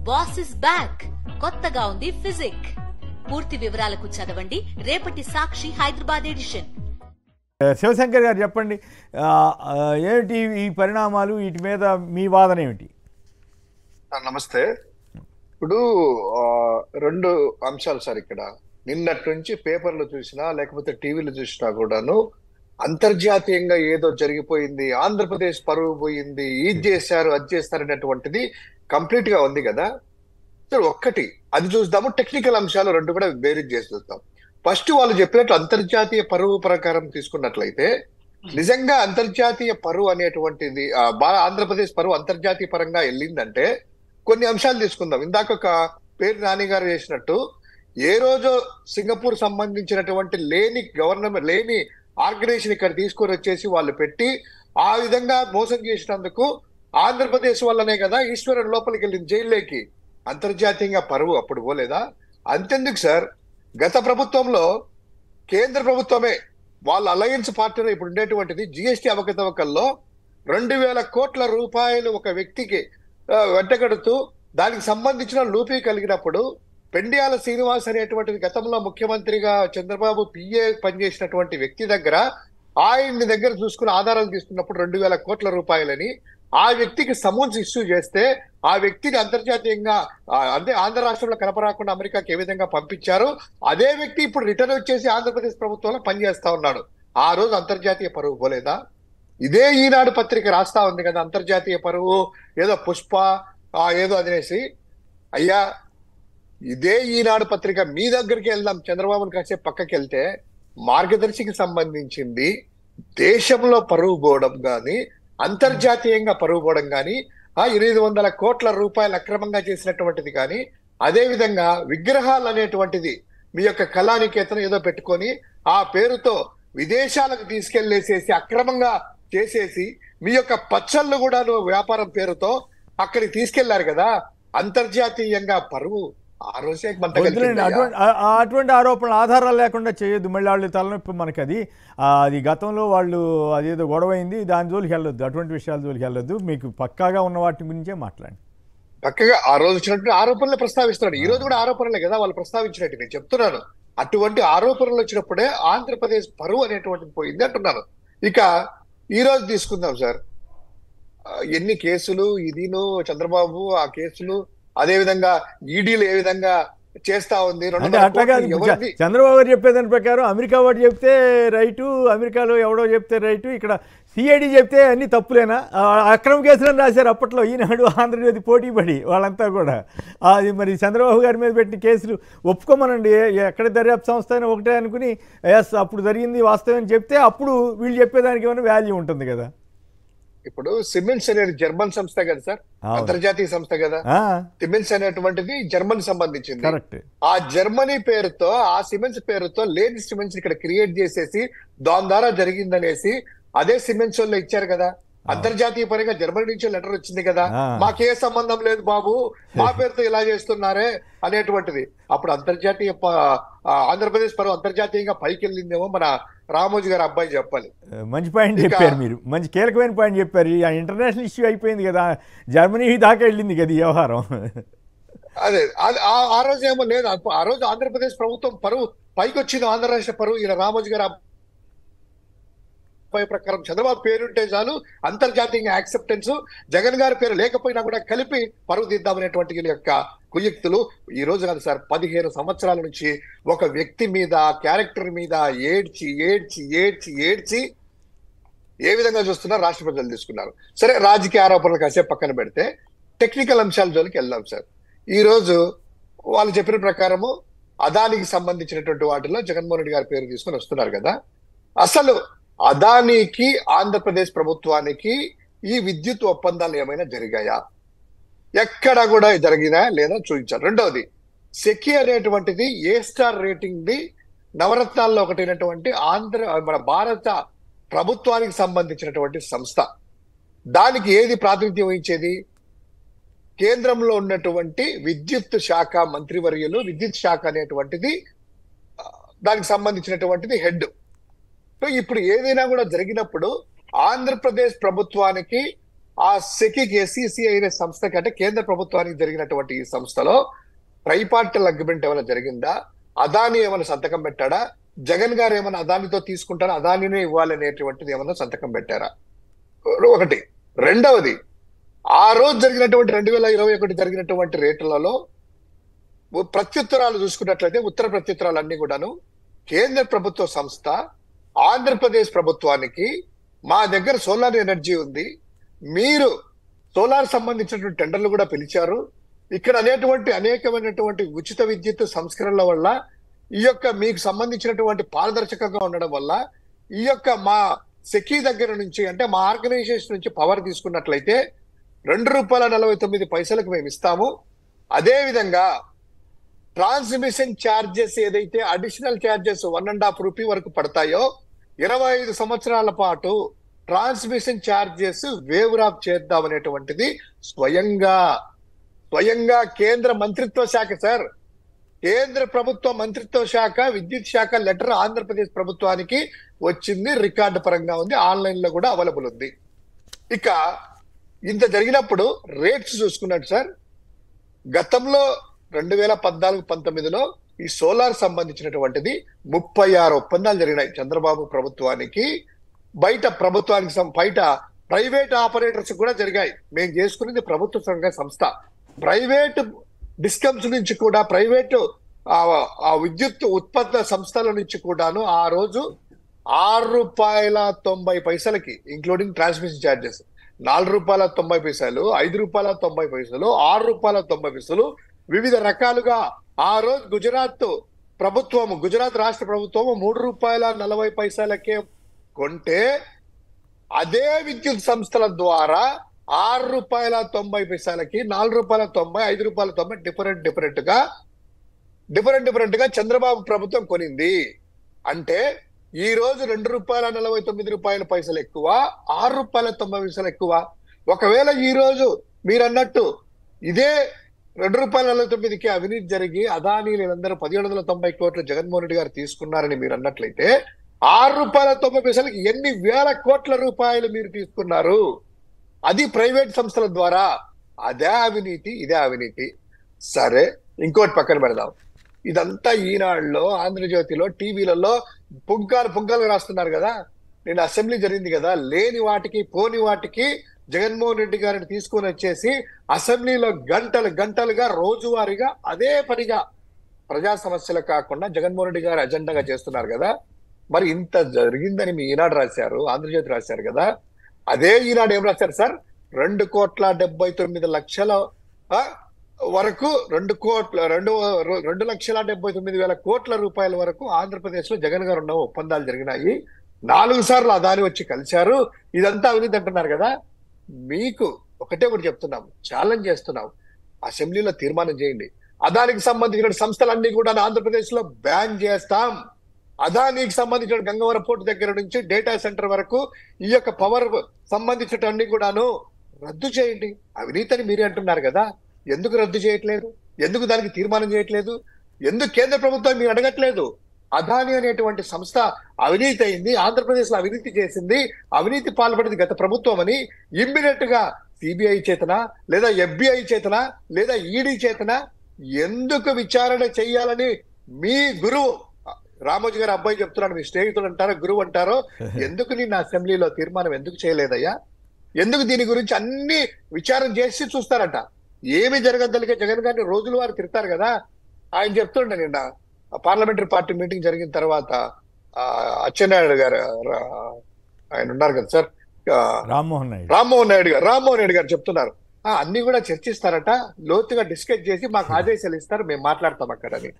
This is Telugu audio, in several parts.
బాస్ ఇస్ బ్యాక్ కొత్తగా ఉంది ఫిజిక్. పూర్తి వివరాలకు చదవండి రేపటి సాక్షి హైదరాబాద్ ఎడిషన్. శివశంకర్ గారు చెప్పండి, ఏమిటి ఈ పరిణామాలు, వీటి మీద మీ వాదన ఏమిటి? నమస్తే. ఇప్పుడు రెండు అంశాలు సార్. ఇక్కడ నిన్నటి నుంచి పేపర్లు చూసినా లేకపోతే టీవీలు చూసినా కూడాను అంతర్జాతీయంగా ఏదో జరిగిపోయింది, ఆంధ్రప్రదేశ్ పరువు పోయింది, ఇది చేశారు అది చేస్తారు అనేటువంటిది కంప్లీట్ గా ఉంది కదా సార్. ఒక్కటి అది చూద్దాము, టెక్నికల్ అంశాలు రెండు కూడా బేరీజ్ చేసి చూద్దాం. ఫస్ట్ వాళ్ళు చెప్పినట్లు అంతర్జాతీయ పరువు ప్రకారం తీసుకున్నట్లయితే నిజంగా అంతర్జాతీయ పరువు అనేటువంటిది ఆంధ్రప్రదేశ్ పరువు అంతర్జాతీయ పరంగా వెళ్ళిందంటే కొన్ని అంశాలు తీసుకుందాం. ఇందాక ఒక పేరు నాని గారు చేసినట్టు ఏ రోజు సింగపూర్ సంబంధించినటువంటి లేని ఆర్గనైజేషన్ ఇక్కడ తీసుకొని వచ్చేసి వాళ్ళు పెట్టి ఆ విధంగా మోసం చేసినందుకు ఆంధ్రప్రదేశ్ వల్లనే కదా ఈశ్వరుడు లోపలికి వెళ్ళింది జైల్లోకి. అంతర్జాతీయంగా పరువు అప్పుడు పోలేదా? అంతెందుకు సార్, గత ప్రభుత్వంలో కేంద్ర ప్రభుత్వమే వాళ్ళ అలయన్స్ పార్ట్నర్ ఇప్పుడు ఉండేటువంటిది జిఎస్టీ అవకతవకల్లో 2,000 కోట్ల రూపాయలు ఒక వ్యక్తికి వెంటగడుతూ దానికి సంబంధించిన లూపీ కలిగినప్పుడు పెండియాల శ్రీనివాస్ అనేటువంటిది గతంలో ముఖ్యమంత్రిగా చంద్రబాబు పిఏ పనిచేసినటువంటి వ్యక్తి దగ్గర ఆయన్ని దగ్గర చూసుకుని ఆధారాలు తీసుకున్నప్పుడు 2,000 కోట్ల రూపాయలని ఆ వ్యక్తికి సమన్స్ ఇష్యూ చేస్తే ఆ వ్యక్తిని అంతర్జాతీయంగా అంటే ఆంధ్ర రాష్ట్రంలో కనపరాకుండా అమెరికాకి ఏ విధంగా పంపించారు, అదే వ్యక్తి ఇప్పుడు రిటర్న్ వచ్చేసి ఆంధ్రప్రదేశ్ ప్రభుత్వంలో పనిచేస్తా ఉన్నాడు. ఆ రోజు అంతర్జాతీయ పరువు పోలేదా? ఇదే ఈనాడు పత్రిక రాస్తా ఉంది కదా అంతర్జాతీయ పరువు ఏదో పుష్ప ఏదో అదినేసి. అయ్యా, ఇదే ఈనాడు పత్రిక మీ దగ్గరికి వెళ్దాం, చంద్రబాబుని కాసేపు పక్కకి వెళ్తే మార్గదర్శికి సంబంధించింది దేశంలో పరువు పోవడం కానీ అంతర్జాతీయంగా పరువు పోవడం కానీ 800 కోట్ల రూపాయలు అక్రమంగా చేసినటువంటిది కానీ అదే విధంగా విగ్రహాలు అనేటువంటిది మీ యొక్క కళానికేతనం ఏదో పెట్టుకొని ఆ పేరుతో విదేశాలకు తీసుకెళ్లేసేసి అక్రమంగా చేసేసి మీ యొక్క పచ్చళ్ళు కూడా వ్యాపారం పేరుతో అక్కడికి తీసుకెళ్లారు కదా. అంతర్జాతీయంగా పరువు ఆ రోజే అటువంటి ఆరోపణలు ఆధారాలు లేకుండా చేయొద్దు. మళ్ళీ వాళ్ళు తలనొప్పి మనకి. అది గతంలో వాళ్ళు అదేదో గొడవైంది, దాని జోలికి వెళ్ళొద్దు, అటువంటి విషయాల జోలికి వెళ్ళొద్దు. మీకు పక్కాగా ఉన్న వాటి గురించే మాట్లాడండి. పక్కగా ఆ రోజు వచ్చినట్టు ఆరోపణలు ప్రస్తావిస్తున్నాడు. ఈ రోజు కూడా ఆరోపణలే కదా వాళ్ళు ప్రస్తావించినట్టు నేను చెప్తున్నాను. అటువంటి ఆరోపణలు వచ్చినప్పుడే ఆంధ్రప్రదేశ్ పరువు అనేటువంటిది పోయింది అంటున్నాను. ఇక ఈ రోజు తీసుకుందాం సార్, ఎన్ని కేసులు ఇదిను చంద్రబాబు ఆ కేసులు, అదే విధంగా ఈడీలు ఏ విధంగా చేస్తా ఉంది. అట్లాగా చంద్రబాబు గారు చెప్పేదాని ప్రకారం అమెరికా వాడు చెప్తే రైటు, అమెరికాలో ఎవడో చెప్తే రైటు, ఇక్కడ సిఐడి చెప్తే అన్ని తప్పులేనా? అక్రమ కేసులను రాశారు అప్పట్లో ఈనాడు ఆంధ్రజ్యోతి పోటీ పడి వాళ్ళంతా కూడా. అది మరి చంద్రబాబు గారి మీద పెట్టిన కేసులు ఒప్పుకోమనండి, ఎక్కడ దర్యాప్తు సంస్థ అయినా ఒకటే అనుకుని ఎస్ అప్పుడు జరిగింది వాస్తవం చెప్తే అప్పుడు వీళ్ళు చెప్పేదానికి ఏమైనా వాల్యూ ఉంటుంది కదా. ఇప్పుడు సిమెన్స్ అనేది జర్మన్ సంస్థ కదా సార్, అంతర్జాతీయ సంస్థ కదా. సిమెన్స్ అనేటువంటిది జర్మన్ సంబంధించింది. ఆ జర్మనీ పేరుతో ఆ సిమెన్స్ పేరుతో లేని సిమెన్స్ ఇక్కడ క్రియేట్ చేసేసి దాని ద్వారా జరిగిందనేసి అదే సిమెన్స్ వాళ్ళు ఇచ్చారు కదా. అంతర్జాతీయ పరంగా జర్మనీ నుంచి లెటర్ వచ్చింది కదా, మాకే సంబంధం లేదు బాబు, మా పేరుతో ఇలా చేస్తున్నారే అనేటువంటిది. అప్పుడు అంతర్జాతీయ ఆంధ్రప్రదేశ్ పరువు అంతర్జాతీయంగా పైకి వెళ్ళిందేమో మన రామోజీ గారు అబ్బాయి చెప్పాలి. మంచి పాయింట్ చెప్పారు మీరు, మంచి కీలకమైన పాయింట్ చెప్పారు. ఇంటర్నేషనల్ ఇష్యూ అయిపోయింది కదా, జర్మనీ దాకా వెళ్ళింది కదా ఈ వ్యవహారం. అదే ఆ రోజు ఏమో లేదు, ఆ రోజు ఆంధ్రప్రదేశ్ ప్రభుత్వం పరువు పైకి వచ్చింది. ఆంధ్ర రాష్ట్ర పరువు ఈయన రామోజీ గారు ప్రకారం చంద్రబాబు పేరుంటే చాలు అంతర్జాతీయంగా యాక్సెప్టెన్స్, జగన్ గారి పేరు లేకపోయినా కూడా కలిపి పరువు తీద్దామనేటువంటి యొక్క కుయుక్తులు ఈ రోజు కాదు సార్, 15 సంవత్సరాల నుంచి ఒక వ్యక్తి మీద క్యారెక్టర్ మీద ఏడ్చి ఏడ్చి ఏడ్చి ఏడ్చి ఏ విధంగా చూస్తున్నారు రాష్ట్ర ప్రజలు తీసుకున్నారు. సరే, రాజకీయ ఆరోపణలు కాసేపు పక్కన పెడితే టెక్నికల్ అంశాల జోలికి వెళ్దాం సార్. ఈ రోజు వాళ్ళు చెప్పిన ప్రకారము అదానికి సంబంధించినటువంటి వాటిలో జగన్మోహన్ రెడ్డి గారి పేరు తీసుకొని వస్తున్నారు కదా. అసలు అదానికి ఆంధ్రప్రదేశ్ ప్రభుత్వానికి ఈ విద్యుత్ ఒప్పందాలు ఏమైనా జరిగాయా? ఎక్కడ కూడా జరిగినా లేదా చూపించారు. రెండవది, సెకీ అనేటువంటిది ఏ స్టార్ రేటింగ్ ది నవరత్నాల్లో ఒకటైనటువంటి మన భారత ప్రభుత్వానికి సంబంధించినటువంటి సంస్థ. దానికి ఏది ప్రాతినిధ్యం వహించేది? కేంద్రంలో ఉన్నటువంటి విద్యుత్ శాఖ మంత్రివర్యులు, విద్యుత్ శాఖ అనేటువంటిది దానికి సంబంధించినటువంటిది హెడ్. ఇప్పుడు ఏదైనా కూడా జరిగినప్పుడు ఆంధ్రప్రదేశ్ ప్రభుత్వానికి ఆ సెకికి ఎస్ఈసి అనే సంస్థకి అంటే కేంద్ర ప్రభుత్వానికి జరిగినటువంటి ఈ సంస్థలో ట్రైపార్టల్ అగ్రిమెంట్ ఏమైనా జరిగిందా? అదాని ఏమైనా సంతకం పెట్టాడా? జగన్ గారు ఏమైనా అదానితో తీసుకుంటారా, అదానినే ఇవ్వాలనేటువంటిది ఏమైనా సంతకం పెట్టారా? ఒకటి. రెండవది, ఆ రోజు జరిగినటువంటి 2021 జరిగినటువంటి రేట్లలో ప్రత్యుత్తరాలు చూసుకున్నట్లయితే ఉత్తర ప్రత్యుత్తరాలు అన్ని కూడాను కేంద్ర ప్రభుత్వ సంస్థ ఆంధ్రప్రదేశ్ ప్రభుత్వానికి మా దగ్గర సోలార్ ఎనర్జీ ఉంది, మీరు సోలార్ సంబంధించినటువంటి టెండర్లు కూడా పిలిచారు, ఇక్కడ అనేకమైనటువంటి ఉచిత విద్యుత్ సంస్కరణల వల్ల ఈ యొక్క మీకు సంబంధించినటువంటి పారదర్శకంగా ఉండడం వల్ల ఈ యొక్క మా సెకీ దగ్గర నుంచి అంటే మా ఆర్గనైజేషన్ నుంచి పవర్ తీసుకున్నట్లయితే ₹2.49 మేము ఇస్తాము. అదే విధంగా ట్రాన్స్మిషన్ ఛార్జెస్ ఏదైతే అడిషనల్ ఛార్జెస్ ₹1.5 వరకు పడతాయో 25 సంవత్సరాల పాటు ట్రాన్స్మిషన్ ఛార్జెస్ వేవర్ ఆఫ్ చేద్దామనేటువంటిది స్వయంగా కేంద్ర మంత్రిత్వ శాఖ సార్, కేంద్ర ప్రభుత్వ మంత్రిత్వ శాఖ విద్యుత్ శాఖ లెటర్ ఆంధ్రప్రదేశ్ ప్రభుత్వానికి వచ్చింది, రికార్డు పరంగా ఉంది, ఆన్లైన్ లో కూడా అవైలబుల్ ఉంది. ఇక ఇంత జరిగినప్పుడు రేట్స్ చూసుకున్నట్టు సార్, గతంలో 2014-19లో ఈ సోలార్ సంబంధించినటువంటిది 36 ఒప్పందాలు జరిగినాయి చంద్రబాబు ప్రభుత్వానికి, బయట ప్రైవేట్ ఆపరేటర్స్ కూడా జరిగాయి. మేము చేసుకునేది ప్రభుత్వ సంస్థ, ప్రైవేట్ డిస్కమ్స్ నుంచి కూడా ప్రైవేటు ఆ విద్యుత్ ఉత్పత్తి సంస్థల నుంచి కూడాను ఆ రోజు ₹6.90 ఇంక్లూడింగ్ ట్రాన్స్మిషన్ ఛార్జెస్, ₹4.90, ₹5.90, ₹6.90 వివిధ రకాలుగా ఆ రోజు గుజరాత్ రాష్ట్ర ప్రభుత్వము ₹3.40 కొంటే అదే విద్యుత్ సంస్థల ద్వారా ₹6.90, ₹4.90, ₹5.90 డిఫరెంట్ గా చంద్రబాబు ప్రభుత్వం కొనింది. అంటే ఈ రోజు ₹2.49 ఎక్కువ, ₹6.90 ఎక్కువ. ఒకవేళ ఈ రోజు మీరు అన్నట్టు ఇదే ₹2.49కి అవినీతి జరిగి అదానీ వీళ్ళందరూ 1790 కోట్లు జగన్మోహన్ రెడ్డి గారు తీసుకున్నారని మీరు అన్నట్లయితే ₹6.90 ఎన్ని వేల కోట్ల రూపాయలు మీరు తీసుకున్నారు? అది ప్రైవేట్ సంస్థల ద్వారా. అదే అవినీతి, ఇదే అవినీతి. సరే, ఇంకోటి పక్కన పెడదాం. ఇదంతా ఈనాడులో, ఆంధ్రజ్యోతిలో, టీవీలలో పుంకాలు రాస్తున్నారు కదా. నేను అసెంబ్లీ జరిగింది కదా, లేని వాటికి పోని వాటికి జగన్మోహన్ రెడ్డి గారిని తీసుకొని వచ్చేసి అసెంబ్లీలో గంటలుగా రోజువారీగా అదే పనిగా ప్రజా సమస్యలు కాకుండా జగన్మోహన్ రెడ్డి గారు అజెండాగా చేస్తున్నారు కదా. మరి ఇంత జరిగిందని మీ ఈనాడు రాశారు, ఆంధ్రజ్యోతి రాశారు కదా. అదే ఈనాడు ఏం రాశారు సార్? 2,79,00,000 వరకు 2,79,000 కోట్ల రూపాయల వరకు ఆంధ్రప్రదేశ్ లో జగన్ గారు ఉన్న ఒప్పందాలు జరిగినాయి. 4 సార్లు అదాని వచ్చి కలిశారు. ఇదంతా అవినీతి అంటున్నారు కదా. మీకు ఒకటే చెప్తున్నాం, ఛాలెంజ్ చేస్తున్నాం, అసెంబ్లీలో తీర్మానం చేయండి. అదానికి సంబంధించిన సంస్థలన్నీ కూడా ఆంధ్రప్రదేశ్ లో బ్యాన్ చేస్తాం. అదానికి సంబంధించిన గంగవరం పోర్టు దగ్గర నుంచి డేటా సెంటర్ వరకు ఈ యొక్క పవర్ సంబంధించినవన్నీ కూడాను రద్దు చేయండి. అవినీతి అని మీరే అంటున్నారు కదా. ఎందుకు రద్దు చేయట్లేదు? ఎందుకు దానికి తీర్మానం చేయట్లేదు? ఎందుకు కేంద్ర ప్రభుత్వం మీరు అడగట్లేదు? అదాని అనేటువంటి సంస్థ అవినీతి అయింది, ఆంధ్రప్రదేశ్ లో అవినీతి చేసింది, అవినీతి పాల్పడింది గత ప్రభుత్వం అని ఇమ్మీడియట్ గా సిబిఐ చేతన లేదా FBI చేతన లేదా ఈడీ చేతన ఎందుకు విచారణ చెయ్యాలని మీ గురువు రామోజీ గారు అబ్బాయి చెప్తున్నాడు, మీ స్నేహితుడు అంటారో గురువు అంటారో, ఎందుకు నిన్న అసెంబ్లీలో తీర్మానం ఎందుకు చేయలేదయ్యా? ఎందుకు దీని గురించి అన్ని విచారణ చేసి చూస్తారట? ఏమి జరగద్దలిగే జగన్ గారిని రోజుల వారు తిడతారు కదా. ఆయన చెప్తుండే నిన్న పార్లమెంటరీ పార్టీ మీటింగ్ జరిగిన తర్వాత అచ్చెన్నాయుడు గారు ఆయన ఉన్నారు కదా సార్, రామ్మోహన్ నాయుడు గారు చెప్తున్నారు, అన్ని కూడా చర్చిస్తారట, లోతుగా డిస్కస్ చేసి మాకు ఆదేశాలు ఇస్తారు, మేము మాట్లాడతాం అక్కడ అని.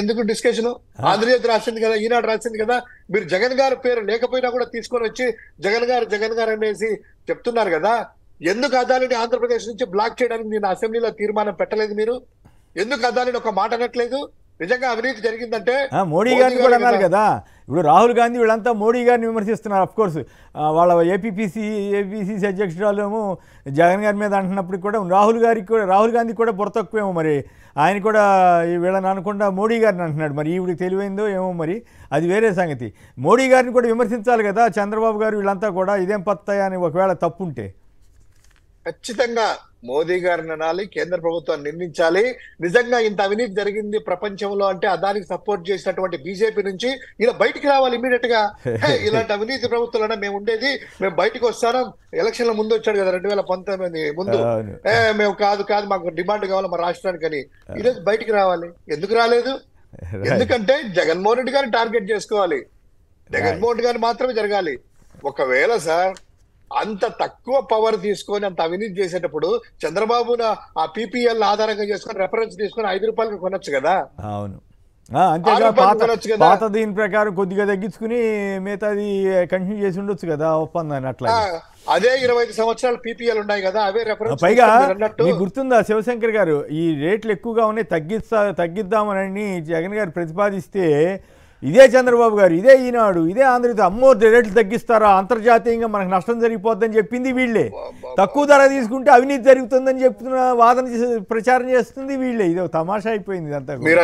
ఎందుకు డిస్కషన్? ఆంధ్రజ్యోతి రాసింది కదా, ఈనాడు రాసింది కదా. మీరు జగన్ గారి పేరు లేకపోయినా కూడా తీసుకొని వచ్చి జగన్ గారు అనేసి చెప్తున్నారు కదా. ఎందుకు అదానిని ఆంధ్రప్రదేశ్ నుంచి బ్లాక్ చేయడానికి నేను అసెంబ్లీలో తీర్మానం పెట్టలేదు? మీరు ఎందుకు అదానిని ఒక మాట అనట్లేదు? నిజంగా అవినీతి జరిగిందంటే మోడీ గారిని కూడా అన్నారు కదా. ఇప్పుడు రాహుల్ గాంధీ వీళ్ళంతా మోడీ గారిని విమర్శిస్తున్నారు. అఫ్ కోర్స్ వాళ్ళ ఏపీసీ అధ్యక్షురాలేమో జగన్ గారి మీద అంటున్నప్పుడు కూడా రాహుల్ గాంధీ కూడా బుర్ర తక్కువేమో, మరి ఆయన కూడా వీళ్ళని అనకుండా మోడీ గారిని అంటున్నాడు. మరి ఈవిడికి తెలివైందో ఏమో, మరి అది వేరే సంగతి. మోడీ గారిని కూడా విమర్శించాలి కదా చంద్రబాబు గారు. వీళ్ళంతా కూడా ఇదేం పత్తాయా అని ఒకవేళ తప్పుంటే ఖచ్చితంగా మోదీ గారిని అనాలి, కేంద్ర ప్రభుత్వాన్ని నిందించాలి. నిజంగా ఇంత అవినీతి జరిగింది ప్రపంచంలో అంటే దానికి సపోర్ట్ చేసినటువంటి బీజేపీ నుంచి ఇలా బయటికి రావాలి ఇమీడియట్ గా. ఇలాంటి అవినీతి ప్రభుత్వాలన్నా మేము ఉండేది, మేము బయటకు వస్తాం. ఎలక్షన్ల ముందు వచ్చాడు కదా 2019 ముందు, మేము కాదు మాకు డిమాండ్ కావాలి మా రాష్ట్రానికి అని. ఈరోజు బయటికి రావాలి. ఎందుకు రాలేదు? ఎందుకంటే జగన్మోహన్ రెడ్డి గారిని టార్గెట్ చేసుకోవాలి, జగన్మోహన్ రెడ్డి గారు మాత్రమే జరగాలి. ఒకవేళ సార్ అంత తక్కువ పవర్ తీసుకొని అంత అవినీతి చేసేటప్పుడు చంద్రబాబును ఆ పీపీఎల్ ఆధారంగా చేసుకొని రెఫరెన్స్ తీసుకొని 5 రూపాయలకు కొనొచ్చు కదా. అవును, అంతేగా పాత దీని ప్రకారం కొద్దిగా తగ్గించుకుని మిగతాది కంటిన్యూ చేసి ఉండొచ్చు కదా ఒప్పందాన్ని. అట్లా అదే 25 సంవత్సరాలు పీపీఎల్ ఉన్నాయి కదా, అవే రెఫరెన్స్. పైగా మీకు గుర్తుందా శివశంకర్ గారు, ఈ రేట్లు ఎక్కువగా ఉన్నాయి తగ్గిద్దామని జగన్ గారు ప్రతిపాదిస్తే ఇదే చంద్రబాబు గారు, ఇదే ఈనాడు, ఇదే ఆంధ్రజ్యోతి అమ్మో రేట్లు తగ్గిస్తారా, అంతర్జాతీయంగా మనకు నష్టం జరిగిపోద్దని చెప్పింది వీళ్ళే. తక్కువ ధర తీసుకుంటే అవినీతి జరుగుతుందని చెప్తున్న వాదన ప్రచారం చేస్తుంది వీళ్ళే. ఇది తమాషా అయిపోయింది అంతా. మీరు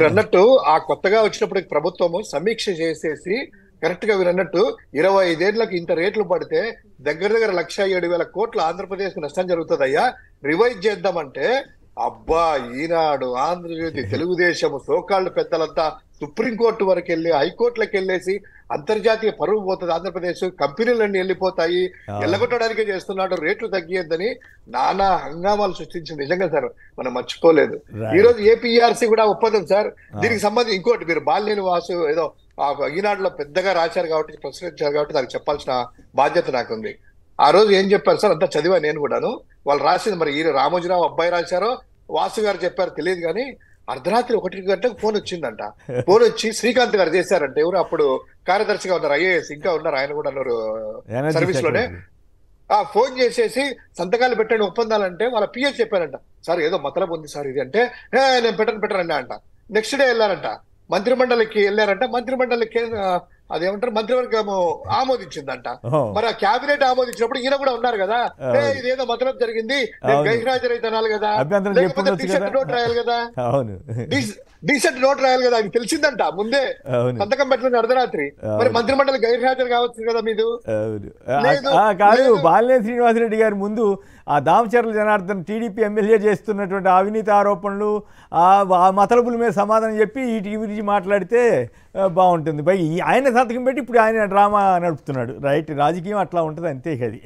అన్నట్టు ఆ కొత్తగా వచ్చినప్పుడు ప్రభుత్వము సమీక్ష చేసేసి కరెక్ట్ గా మీరు అన్నట్టు 25 ఏళ్లకు ఇంత రేట్లు పడితే దగ్గర 1,07,000 కోట్ల ఆంధ్రప్రదేశ్ కు నష్టం జరుగుతుందయ్యా, రివైజ్ చేద్దామంటే అబ్బా ఈనాడు, ఆంధ్రజ్యోతి, తెలుగుదేశం, సోకాళ్ళు పెద్దలంతా సుప్రీంకోర్టు వరకు వెళ్ళి హైకోర్టులకు వెళ్ళేసి అంతర్జాతీయ పరువు పోతుంది ఆంధ్రప్రదేశ్, కంపెనీలన్నీ వెళ్ళిపోతాయి, ఎల్లగొట్టడానికే చేస్తున్నాడు, రేట్లు తగ్గియద్దని నానా హంగామాలు సృష్టించింది. నిజంగా సార్ మనం మర్చిపోలేదు. ఈ రోజు ఏపీఆర్సీ కూడా ఒప్పందం సార్. దీనికి సంబంధించి ఇంకోటి, మీరు బాలినేని వాసు ఏదో ఈనాడులో పెద్దగా రాశారు కాబట్టి ప్రశ్నించారు కాబట్టి దానికి చెప్పాల్సిన బాధ్యత నాకుంది. ఆ రోజు ఏం చెప్పారు సార్, అంతా చదివా నేను కూడాను. వాళ్ళు రాసింది మరి ఈ రామోజీరావు అబ్బాయి రాశారో వాసు గారు చెప్పారు తెలియదు కానీ అర్ధరాత్రి 1 గంటకు ఫోన్ వచ్చిందంట. ఫోన్ వచ్చి శ్రీకాంత్ గారు చేశారంటే, ఎవరు అప్పుడు కార్యదర్శిగా ఉన్నారు, ఐఏఎస్ ఇంకా ఉన్నారు, ఆయన కూడా ఉన్నారు సర్వీస్ లోనే. ఫోన్ చేసేసి సంతకాలు పెట్టండి ఒప్పందాలంటే వాళ్ళ పిఎస్ చెప్పారంట, సార్ ఏదో మతలబు ఉంది సార్ ఇది అంటే, నేను పెట్టండి అంట. Next day వెళ్ళారంట, మంత్రిమండలికి వెళ్ళారంట. మంత్రిమండలికి అదేమంటారు మంత్రివర్గం ఆమోదించిందంట. మరి ఆ క్యాబినెట్ ఆమోదించినప్పుడు ఈయన కూడా ఉన్నారు కదా, ఇదేదో మతలం జరిగింది, గైర్హాజరైతే అనాలి కదా, లేకపోతే డీసెంట్ నోట్ రాయాలి కదా, డీసెంట్ నోట్ రాయాలి కదా, అది తెలిసిందంట ముందే. సంతకం పెట్టిన అర్ధరాత్రి, మరి మంత్రిమండలి గైర్హాజరు కావచ్చు కదా మీరు. కాదు, బాలినేని శ్రీనివాసరెడ్డి గారి ముందు ఆ దామచర్ల జనార్దన్ టీడీపీ ఎమ్మెల్యే చేస్తున్నటువంటి అవినీతి ఆరోపణలు, ఆ మతలబుల మీద సమాధానం చెప్పి ఈ టీవీ గురించి మాట్లాడితే బాగుంటుంది. పై ఆయన సంతకం పెట్టి ఇప్పుడు ఆయన డ్రామా నడుపుతున్నాడు. రైట్, రాజకీయం అట్లా ఉంటుంది అంతే. అది